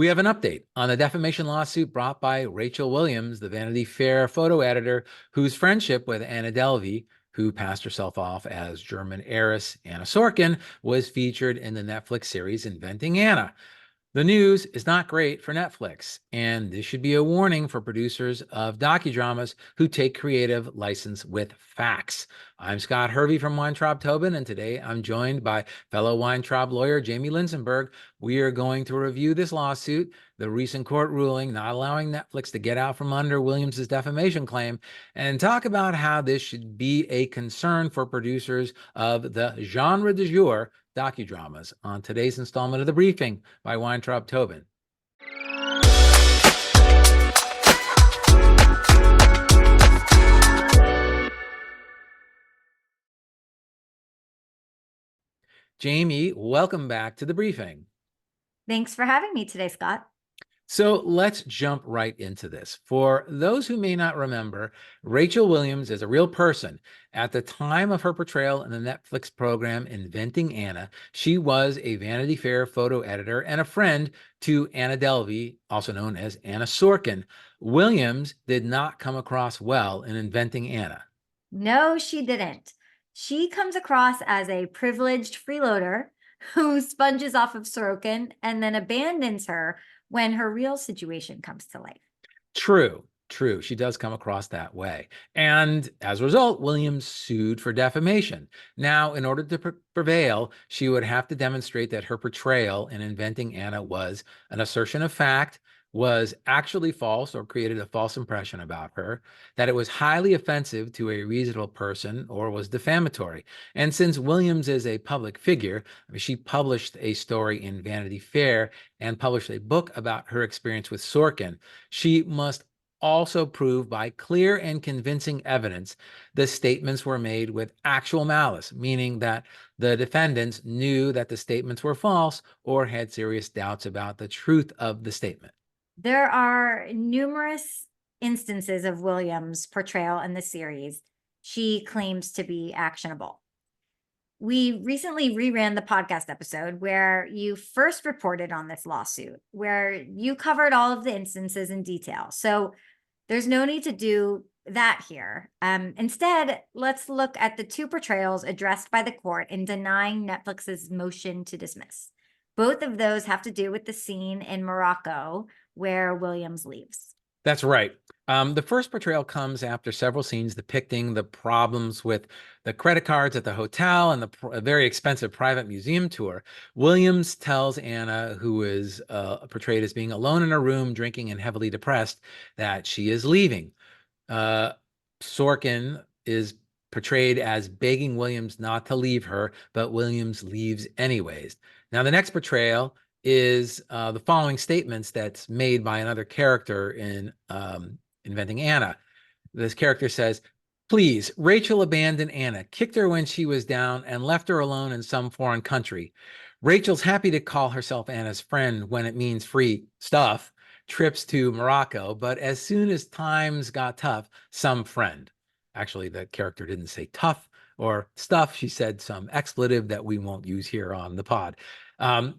We have an update on the defamation lawsuit brought by Rachel Williams, the Vanity Fair photo editor, whose friendship with Anna Delvey, who passed herself off as German heiress Anna Sorkin, was featured in the Netflix series Inventing Anna. The news is not great for Netflix, and this should be a warning for producers of docudramas who take creative license with facts. I'm Scott Hervey from Weintraub Tobin, and today I'm joined by fellow Weintraub lawyer Jamie Linsenberg. We are going to review this lawsuit, the recent court ruling not allowing Netflix to get out from under Williams' defamation claim, and talk about how this should be a concern for producers of the genre du jour, docudramas, on today's installment of The Briefing by Weintraub Tobin. Jamie, welcome back to The Briefing. Thanks for having me today, Scott. So let's jump right into this. For those who may not remember, Rachel Williams is a real person. At the time of her portrayal in the Netflix program Inventing Anna, she was a Vanity Fair photo editor and a friend to Anna Delvey, also known as Anna Sorkin. Williams did not come across well in Inventing Anna. No, she didn't. She comes across as a privileged freeloader who sponges off of Sorkin and then abandons her when her real situation comes to life. True. She does come across that way. And as a result, Williams sued for defamation. Now, in order to prevail, she would have to demonstrate that her portrayal in Inventing Anna was an assertion of fact, was actually false or created a false impression about her, that it was highly offensive to a reasonable person, or was defamatory. And since Williams is a public figure, she published a story in Vanity Fair and published a book about her experience with Sorkin, she must also prove by clear and convincing evidence the statements were made with actual malice, meaning that the defendants knew that the statements were false or had serious doubts about the truth of the statement. There are numerous instances of Williams' portrayal in the series she claims to be actionable. We recently reran the podcast episode where you first reported on this lawsuit, where you covered all of the instances in detail. So there's no need to do that here. Instead, let's look at the two portrayals addressed by the court in denying Netflix's motion to dismiss. Both of those have to do with the scene in Morocco where Williams leaves. That's right. The first portrayal comes after several scenes depicting the problems with the credit cards at the hotel and the very expensive private museum tour. Williams tells Anna, who is portrayed as being alone in her room, drinking and heavily depressed, that she is leaving. Sorkin is portrayed as begging Williams not to leave her, but Williams leaves anyways. Now, the next portrayal is the following statements that's made by another character in Inventing Anna. This character says, "Please, Rachel abandoned Anna, kicked her when she was down, and left her alone in some foreign country. Rachel's happy to call herself Anna's friend when it means free stuff, trips to Morocco, but as soon as times got tough, some friend." Actually, the character didn't say tough or stuff. She said some expletive that we won't use here on the pod.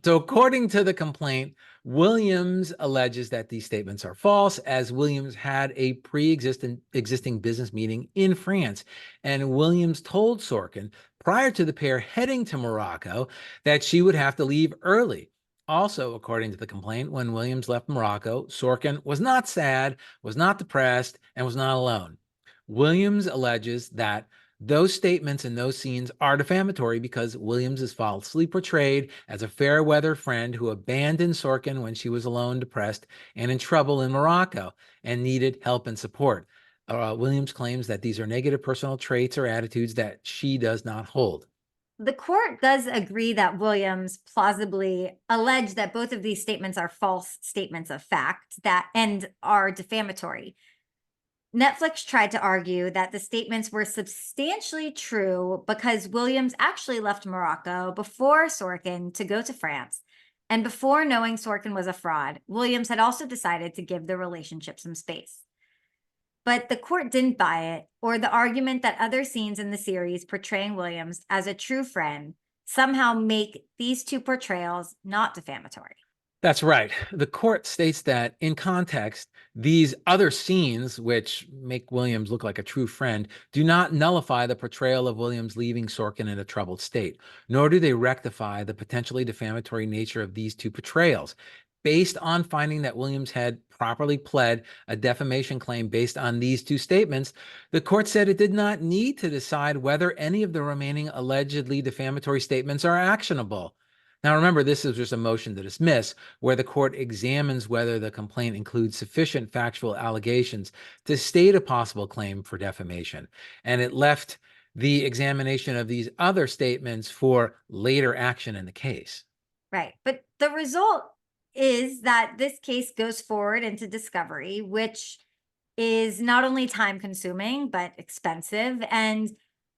So according to the complaint, Williams alleges that these statements are false, as Williams had a pre-existing business meeting in France. And Williams told Sorkin prior to the pair heading to Morocco that she would have to leave early. Also, according to the complaint, when Williams left Morocco, Sorkin was not sad, was not depressed, and was not alone. Williams alleges that those statements and those scenes are defamatory because Williams is falsely portrayed as a fair weather friend who abandoned Sorkin when she was alone, depressed, and in trouble in Morocco and needed help and support. Williams claims that these are negative personal traits or attitudes that she does not hold. The court does agree that Williams plausibly alleged that both of these statements are false statements of fact and are defamatory. Netflix tried to argue that the statements were substantially true because Williams actually left Morocco before Sorkin to go to France. And before knowing Sorkin was a fraud, Williams had also decided to give the relationship some space. But the court didn't buy it, or the argument that other scenes in the series portraying Williams as a true friend somehow make these two portrayals not defamatory. That's right. The court states that in context, these other scenes, which make Williams look like a true friend, do not nullify the portrayal of Williams leaving Sorkin in a troubled state, nor do they rectify the potentially defamatory nature of these two portrayals. Based on finding that Williams had properly pled a defamation claim based on these two statements, the court said it did not need to decide whether any of the remaining allegedly defamatory statements are actionable. Now, remember, this is just a motion to dismiss, where the court examines whether the complaint includes sufficient factual allegations to state a possible claim for defamation. And it left the examination of these other statements for later action in the case. Right. But the result is that this case goes forward into discovery, which is not only time consuming, but expensive. And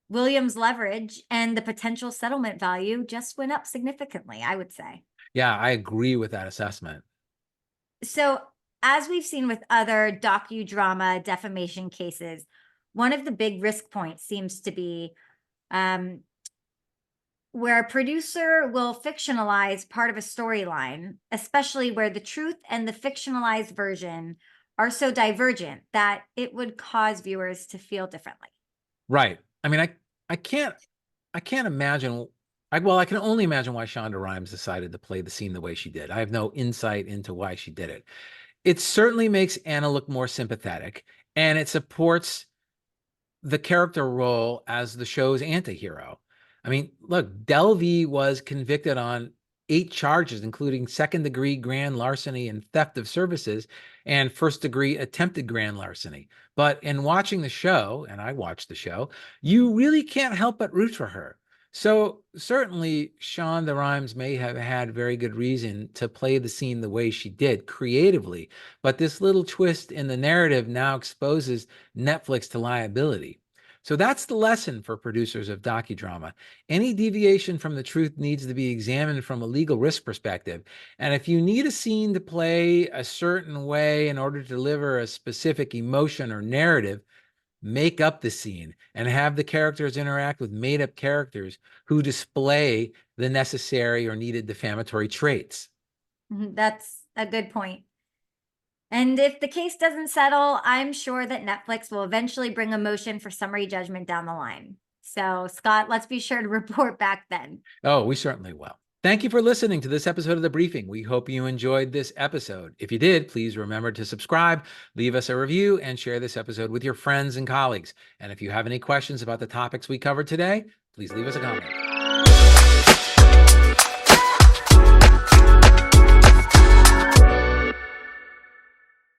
Williams' leverage and the potential settlement value just went up significantly, I would say. Yeah, I agree with that assessment. So, as we've seen with other docudrama defamation cases, one of the big risk points seems to be where a producer will fictionalize part of a storyline, especially where the truth and the fictionalized version are so divergent that it would cause viewers to feel differently. Right. I mean, I can't imagine. I can only imagine why Shonda Rhimes decided to play the scene the way she did. I have no insight into why she did it. It certainly makes Anna look more sympathetic, and it supports the character role as the show's antihero. I mean, look, Delvey was convicted on 8 charges, including second-degree grand larceny and theft of services, and first-degree attempted grand larceny. But in watching the show, and I watched the show, you really can't help but root for her. So certainly, Shonda Rhimes may have had very good reason to play the scene the way she did creatively, but this little twist in the narrative now exposes Netflix to liability. So that's the lesson for producers of docudrama. Any deviation from the truth needs to be examined from a legal risk perspective. And if you need a scene to play a certain way in order to deliver a specific emotion or narrative, make up the scene and have the characters interact with made-up characters who display the necessary or needed defamatory traits. That's a good point. And if the case doesn't settle, I'm sure that Netflix will eventually bring a motion for summary judgment down the line. So, Scott, let's be sure to report back then. Oh, we certainly will. Thank you for listening to this episode of The Briefing. We hope you enjoyed this episode. If you did, please remember to subscribe, leave us a review, and share this episode with your friends and colleagues. And if you have any questions about the topics we covered today, please leave us a comment.